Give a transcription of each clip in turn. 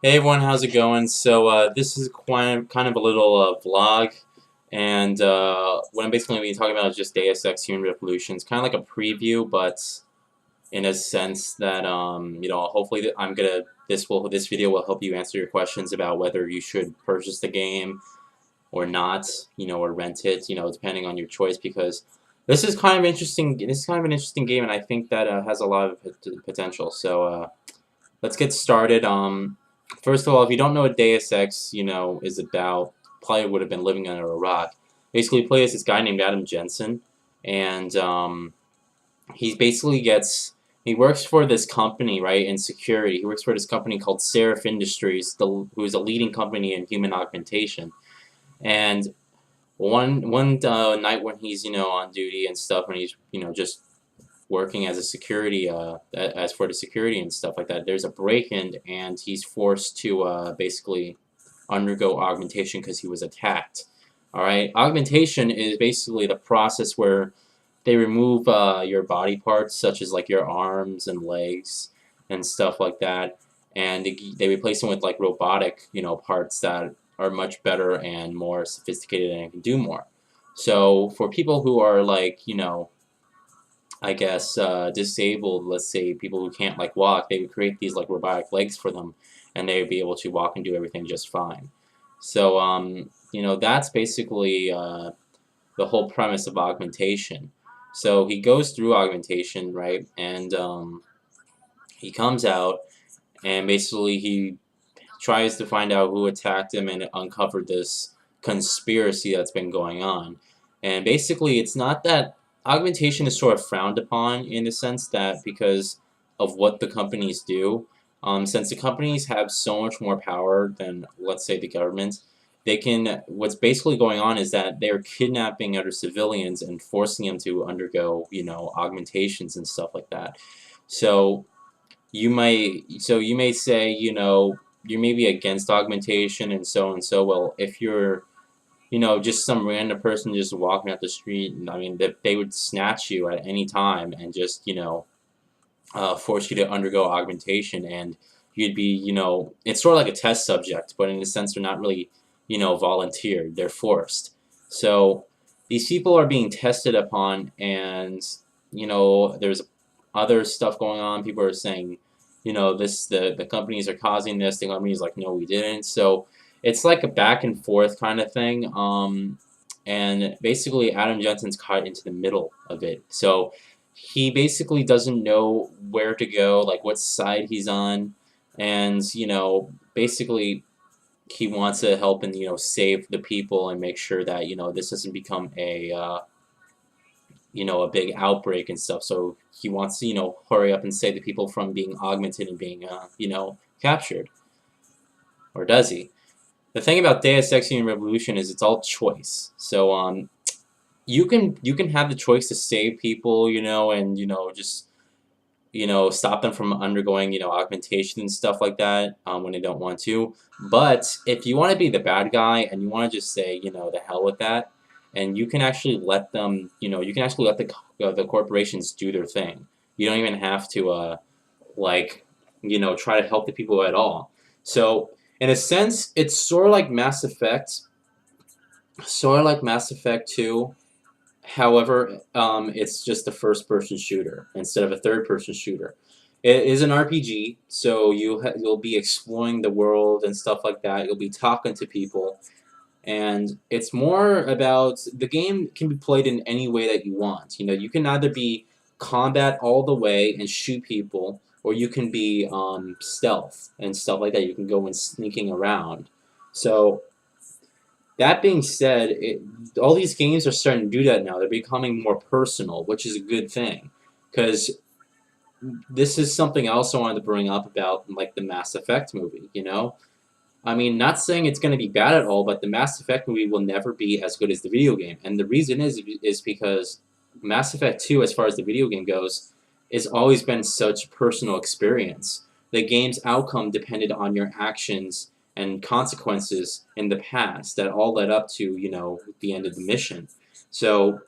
Hey everyone, how's it going? So this is kind of a little vlog, and what I'm basically going to be talking about is just Deus Ex Human Revolution. It's kind of like a preview, but in a sense that hopefully this video will help you answer your questions about whether you should purchase the game or not, or rent it, depending on your choice. Because this is kind of interesting. This is kind of an interesting game, and I think that has a lot of potential. So let's get started. First of all, if you don't know what Deus Ex, is about, probably would have been living under a rock. Basically, play as this guy named Adam Jensen, and he basically he works for this company, right, in security. He works for this company called Seraph Industries, who's a leading company in human augmentation. And one night when he's on duty and stuff, when he's just working as a security, as for the security and stuff like that, there's a break-in, and he's forced to basically undergo augmentation because he was attacked. All right, augmentation is basically the process where they remove your body parts, such as like your arms and legs and stuff like that, and they replace them with like robotic, parts that are much better and more sophisticated and can do more. So for people who are like, I guess disabled, let's say people who can't like walk, they would create these like robotic legs for them, and they would be able to walk and do everything just fine. So that's basically the whole premise of augmentation. So he goes through augmentation, right, and he comes out, and basically he tries to find out who attacked him and uncovered this conspiracy that's been going on. And basically, it's not that augmentation is sort of frowned upon in the sense that because of what the companies do, since the companies have so much more power than, let's say, the government, they can. What's basically going on is that they're kidnapping other civilians and forcing them to undergo, augmentations and stuff like that. So you may say, you may be against augmentation and so and so. Well, if you're, just some random person just walking out the street, I mean, they would snatch you at any time and just, force you to undergo augmentation, and you'd be, it's sort of like a test subject, but in a sense, they're not really, volunteered. They're forced. So these people are being tested upon, and, there's other stuff going on. People are saying, the companies are causing this. The company's like, no, we didn't. So it's like a back and forth kind of thing. And basically, Adam Jensen's caught into the middle of it. So he basically doesn't know where to go, like what side he's on, and basically he wants to help and save the people and make sure that this doesn't become a big outbreak and stuff. So he wants to hurry up and save the people from being augmented and being captured, or does he? The thing about Deus Ex Human Revolution is it's all choice. So you can have the choice to save people, and just stop them from undergoing augmentation and stuff like that when they don't want to. But if you want to be the bad guy and you want to just say the hell with that, and you can actually let them, you can actually let the corporations do their thing. You don't even have to like try to help the people at all. So in a sense, it's sort of like Mass Effect 2. However, it's just a first-person shooter instead of a third-person shooter. It is an RPG, so you'll be exploring the world and stuff like that. You'll be talking to people, and it's more about the game can be played in any way that you want. You can either be combat all the way and shoot people, or you can be stealth and stuff like that. You can go and sneaking around. So that being said, all these games are starting to do that now. They're becoming more personal, which is a good thing, because this is something I also wanted to bring up about like the Mass Effect movie. I mean, not saying it's going to be bad at all, but the Mass Effect movie will never be as good as the video game, and the reason is because Mass Effect 2, as far as the video game goes, has always been such a personal experience. The game's outcome depended on your actions and consequences in the past that all led up to, the end of the mission. So,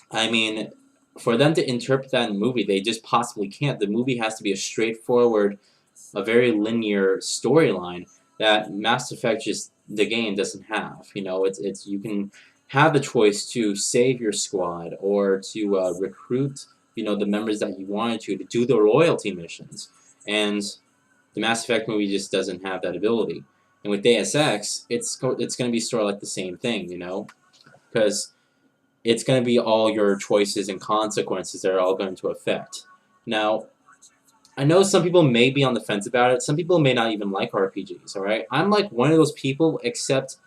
I mean, for them to interpret that in the movie, they just possibly can't. The movie has to be a straightforward, a very linear storyline that Mass Effect just the game doesn't have. You know, it's you can have the choice to save your squad or to recruit the members that you wanted to do the loyalty missions, and the Mass Effect movie just doesn't have that ability. And with Deus Ex, it's going to be sort of like the same thing, because it's going to be all your choices and consequences that are all going to affect. Now, I know some people may be on the fence about it. Some people may not even like RPGs, alright? I'm like one of those people, except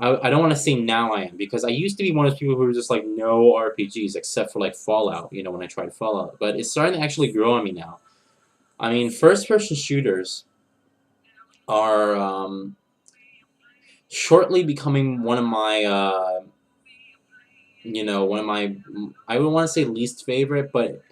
I don't want to say now I am, because I used to be one of those people who were just like, no RPGs, except for like Fallout, when I tried Fallout. But it's starting to actually grow on me now. I mean, first-person shooters are shortly becoming one of my, I would want to say least favorite, but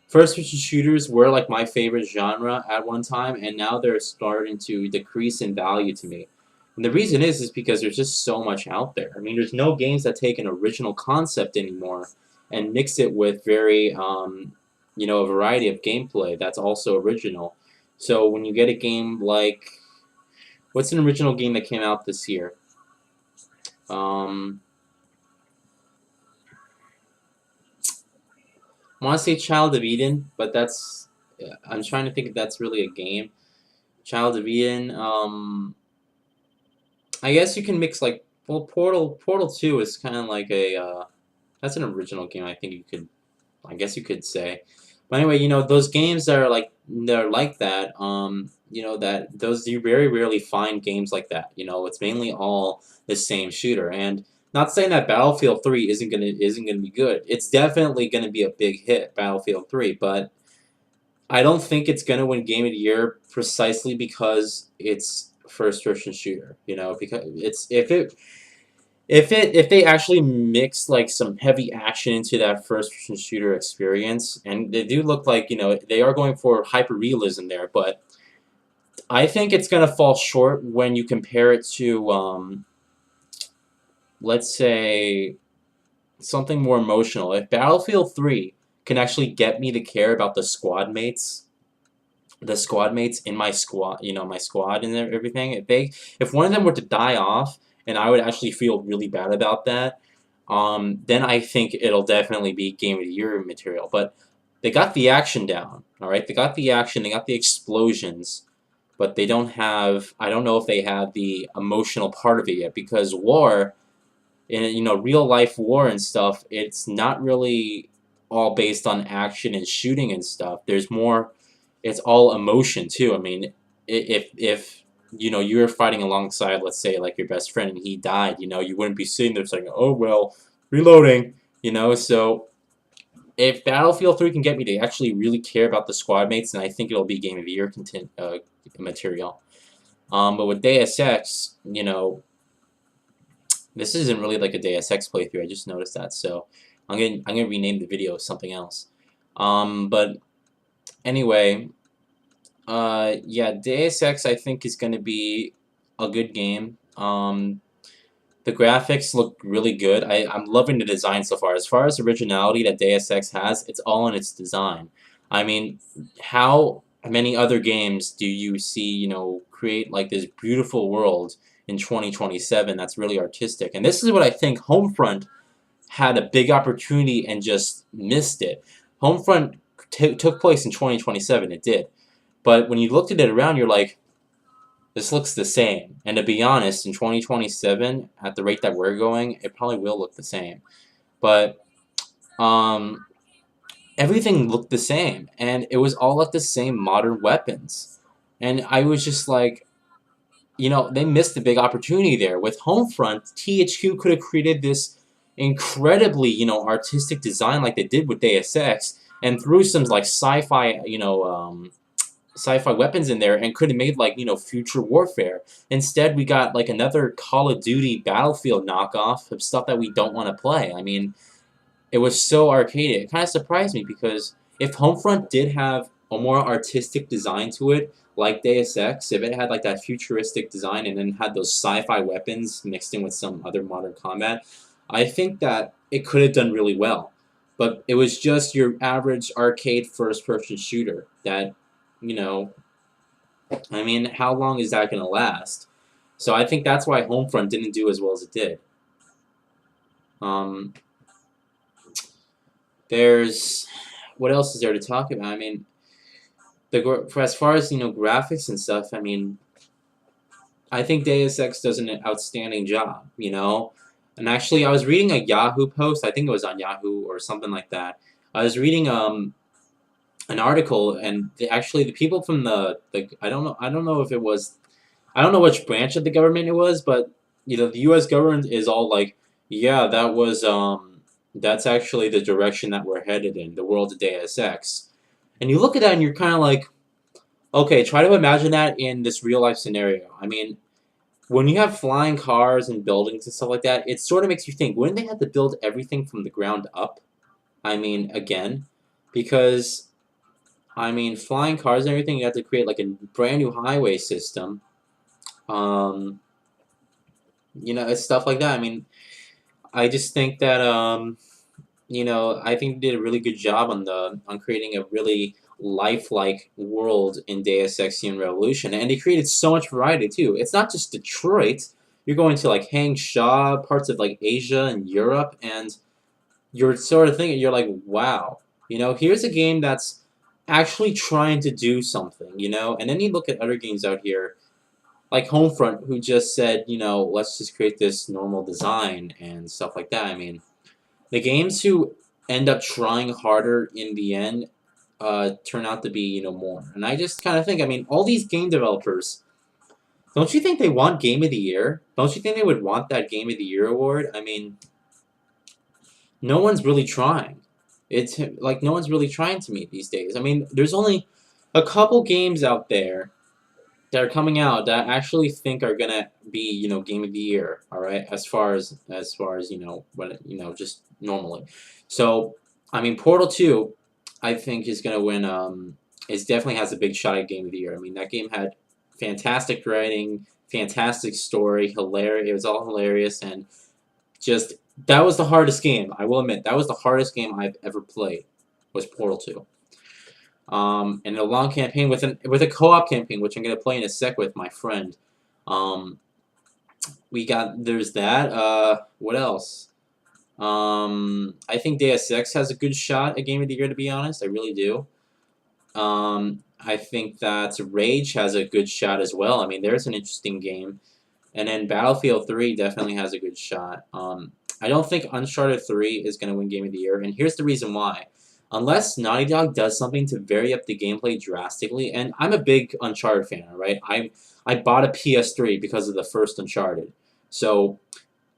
first-person shooters were like my favorite genre at one time, and now they're starting to decrease in value to me. And the reason is because there's just so much out there. I mean, there's no games that take an original concept anymore and mix it with a variety of gameplay that's also original. So when you get a game like, what's an original game that came out this year? Um, I want to say Child of Eden, but I'm trying to think if that's really a game. Child of Eden. I guess you can mix like Portal 2 is kind of like a that's an original game. I guess you could say. But anyway, those games that are like that. That those you very rarely find games like that. It's mainly all the same shooter. And not saying that Battlefield 3 isn't gonna be good. It's definitely gonna be a big hit, Battlefield 3, but I don't think it's gonna win Game of the Year precisely because it's first-person shooter. Because it's if they actually mix like some heavy action into that first-person shooter experience, and they do look like they are going for hyper realism there, but I think it's gonna fall short when you compare it to let's say something more emotional. If Battlefield 3 can actually get me to care about the squad mates in my squad, my squad and everything. If one of them were to die off, and I would actually feel really bad about that, then I think it'll definitely be Game of the Year material. But they got the action down, all right. They got the action, they got the explosions, but they don't have. I don't know if they have the emotional part of it yet, because war, in real life war and stuff, it's not really all based on action and shooting and stuff. There's more. It's all emotion too. I mean, if you were fighting alongside, let's say, like your best friend and he died, you wouldn't be sitting there saying, "Oh well, reloading." So if Battlefield 3 can get me to actually really care about the squad mates, then I think it'll be Game of the Year material. But with Deus Ex, this isn't really like a Deus Ex playthrough. I just noticed that, so I'm gonna rename the video something else. But anyway, yeah, Deus Ex I think is gonna be a good game. The graphics look really good. I'm loving the design so far. As far as originality that Deus Ex has, it's all in its design. I mean, how many other games do you see, create like this beautiful world in 2027 that's really artistic? And this is what I think Homefront had a big opportunity and just missed it. Homefront took place in 2027, it did. But when you looked at it around, you're like, this looks the same. And to be honest, in 2027, at the rate that we're going, it probably will look the same. But um, everything looked the same, and it was all like the same modern weapons. And I was just like, they missed a big opportunity there. With Homefront, THQ could have created this incredibly, artistic design like they did with Deus Ex, and threw some like sci-fi weapons in there and could have made like future warfare. Instead, we got like another Call of Duty Battlefield knockoff of stuff that we don't want to play. I mean, it was so arcaded. It kind of surprised me, because if Homefront did have a more artistic design to it, like Deus Ex, if it had like that futuristic design and then had those sci-fi weapons mixed in with some other modern combat, I think that it could have done really well. But it was just your average arcade first-person shooter that, you know, I mean, how long is that going to last? So I think that's why Homefront didn't do as well as it did. Um, there's what else is there to talk about? I mean, for as far as graphics and stuff. I mean, I think Deus Ex does an outstanding job. And actually, I was reading a Yahoo post. I think it was on Yahoo or something like that. I was reading an article, and actually the people from the I don't know if it was, I don't know which branch of the government it was, but the U.S. government is all like, yeah, that's actually the direction that we're headed in, the world of Deus Ex. And you look at that and you're kind of like, okay, try to imagine that in this real life scenario. I mean, when you have flying cars and buildings and stuff like that, it sort of makes you think, wouldn't they have to build everything from the ground up? I mean, again, because I mean, flying cars and everything, you have to create like a brand new highway system. Um, it's stuff like that. I mean, I just think that I think they did a really good job on creating a really lifelike world in Deus Ex Human Revolution, and they created so much variety too. It's not just Detroit. You're going to like Hangshaw, parts of like Asia and Europe, and you're sort of thinking, you're like, wow, here's a game that's actually trying to do something, and then you look at other games out here like Homefront, who just said, let's just create this normal design and stuff like that. I mean, the games who end up trying harder in the end turn out to be, more. And I just kind of think, I mean, all these game developers, don't you think they want Game of the Year? Don't you think they would want that Game of the Year award? I mean, no one's really trying. It's like no one's really trying to meet these days. I mean, there's only a couple games out there that are coming out that I actually think are gonna be game of the year. All right, as far as what just normally. So I mean, Portal 2, I think is gonna win. It definitely has a big shot at game of the year. I mean, that game had fantastic writing, fantastic story, hilarious. It was all hilarious, and just that was the hardest game. I will admit that was the hardest game I've ever played. Was Portal 2. And a long campaign with a co-op campaign, which I'm gonna play in a sec with my friend. Um, there's that. What else? I think Deus Ex has a good shot at Game of the Year. To be honest, I really do. I think that Rage has a good shot as well. I mean, there's an interesting game, and then Battlefield 3 definitely has a good shot. I don't think Uncharted 3 is gonna win Game of the Year, and here's the reason why. Unless Naughty Dog does something to vary up the gameplay drastically, and I'm a big Uncharted fan, right? I bought a PS3 because of the first Uncharted, so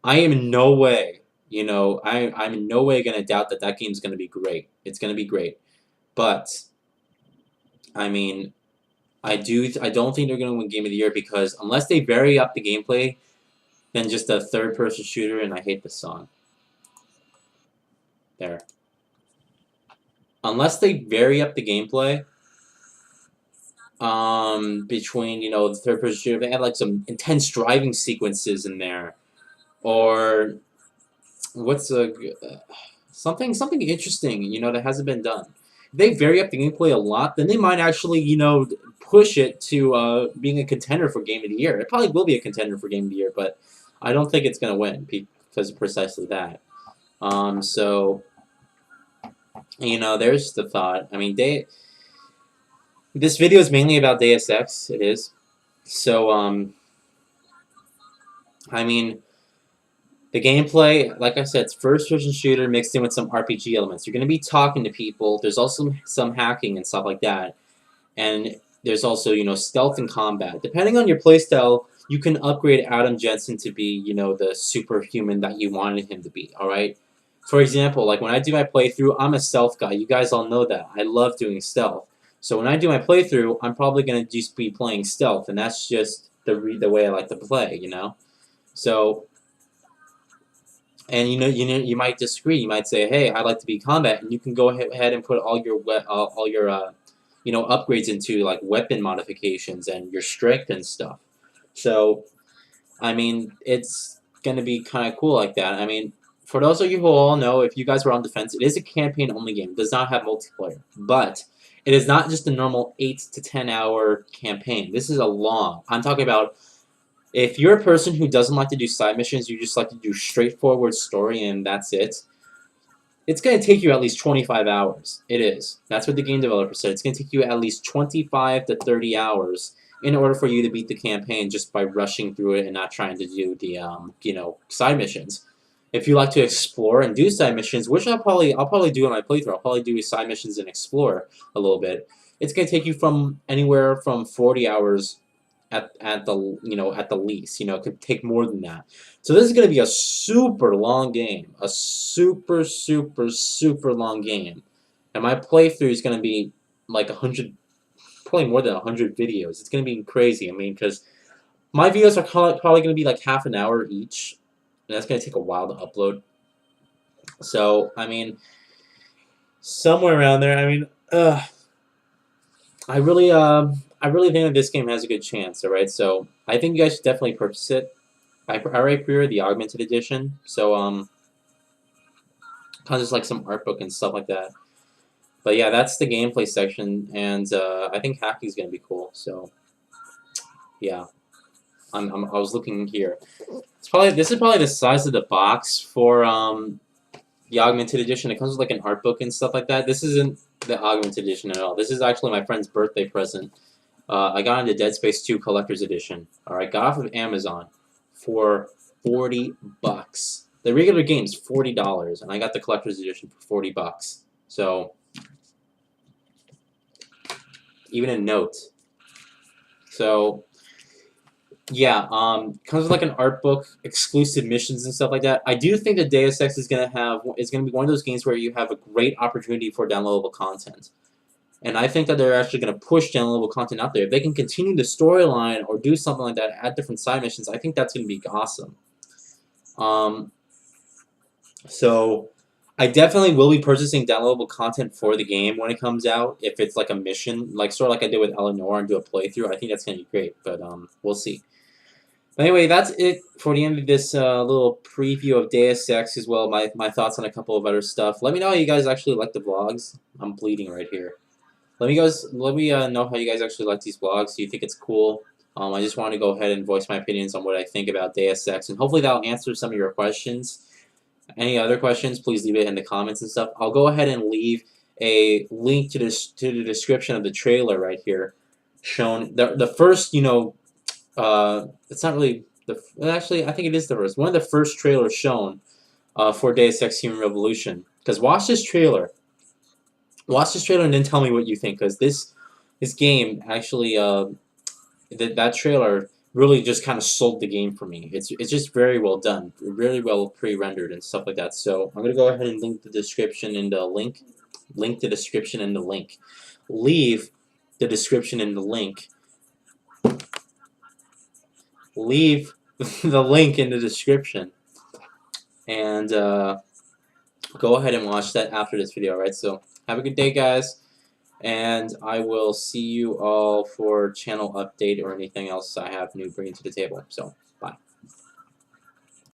I am in no way, I'm in no way gonna doubt that that game's gonna be great. It's gonna be great, but I mean, I don't think they're gonna win Game of the Year because unless they vary up the gameplay, then just a third-person shooter, and I hate this song. There. Unless they vary up the gameplay, between the third person shooter, they had like some intense driving sequences in there, or what's something interesting that hasn't been done. If they vary up the gameplay a lot, then they might actually push it to being a contender for Game of the Year. It probably will be a contender for Game of the Year, but I don't think it's gonna win because of precisely that. So there's the thought. I mean, this video is mainly about Deus Ex. It is. So, I mean, the gameplay, like I said, it's first-person shooter mixed in with some RPG elements. You're going to be talking to people. There's also some hacking and stuff like that. And there's also, stealth and combat. Depending on your playstyle, you can upgrade Adam Jensen to be, the superhuman that you wanted him to be, alright? For example, like when I do my playthrough, I'm a stealth guy. You guys all know that. I love doing stealth. So when I do my playthrough, I'm probably going to just be playing stealth, and that's just the way I like to play, So, and you might disagree. You might say, "Hey, I'd like to be combat," and you can go ahead and put all your upgrades into like weapon modifications and your strength and stuff. So, I mean, it's gonna be kind of cool like that. I mean, for those of you who all know, if you guys were on defense, it is a campaign-only game. It does not have multiplayer, but It is not just a normal 8 to 10 hour campaign. This is a long. I'm talking about if you're a person who doesn't like to do side missions, you just like to do straightforward story and that's it. It's going to take you at least 25 hours. It is. That's what the game developer said. It's going to take you at least 25 to 30 hours in order for you to beat the campaign just by rushing through it and not trying to do the side missions. If you like to explore and do side missions, which I'll probably do in my playthrough. I'll probably do side missions and explore a little bit. It's going to take you from anywhere from 40 hours at the least. It could take more than that. So this is going to be a super long game, a super long game, and my playthrough is going to be like 100, probably more than 100 videos. It's going to be crazy. I mean, because my videos are probably going to be like half an hour each, and that's going to take a while to upload. So I mean, somewhere around there. I mean, I really think that this game has a good chance. All right, so I think you guys should definitely purchase it. I already pre-ordered the augmented edition, so kind of just like some art book and stuff like that. But yeah, that's the gameplay section, and I think hacking is gonna be cool. So yeah, I was looking here. This is probably the size of the box for the augmented edition. It comes with like an art book and stuff like that. This isn't the augmented edition at all. This is actually my friend's birthday present. I got into Dead Space 2 Collector's Edition. Alright, got off of Amazon for $40. The regular game's $40, and I got the Collector's Edition for $40. So, even a note. So, yeah, comes with like an art book, exclusive missions and stuff like that. I do think that Deus Ex is gonna be one of those games where you have a great opportunity for downloadable content. And I think that they're actually going to push downloadable content out there. If they can continue the storyline or do something like that, add different side missions, I think that's going to be awesome. So I definitely will be purchasing downloadable content for the game when it comes out. If it's like a mission, like sort of like I did with Eleanor and do a playthrough, I think that's going to be great. But we'll see. But anyway, that's it for the end of this little preview of Deus Ex as well. My thoughts on a couple of other stuff. Let me know how you guys actually like the vlogs. I'm bleeding right here. Let me know how you guys actually like these vlogs. Do you think it's cool? I just want to go ahead and voice my opinions on what I think about Deus Ex, and hopefully that'll answer some of your questions. Any other questions, please leave it in the comments and stuff. I'll go ahead and leave a link to the description of the trailer right here, shown the first. It's not really actually I think it is the first one of the first trailers shown for Deus Ex Human Revolution. Because watch this trailer. Watch this trailer and then tell me what you think, because this game actually that trailer really just kind of sold the game for me. It's just very well done, really well pre-rendered and stuff like that. So I'm gonna go ahead and link the description in the link, the description in the link, leave the description in the link, leave the link in the description, and go ahead and watch that after this video. Alright, so have a good day, guys, and I will see you all for channel update or anything else I have new bringing to the table. So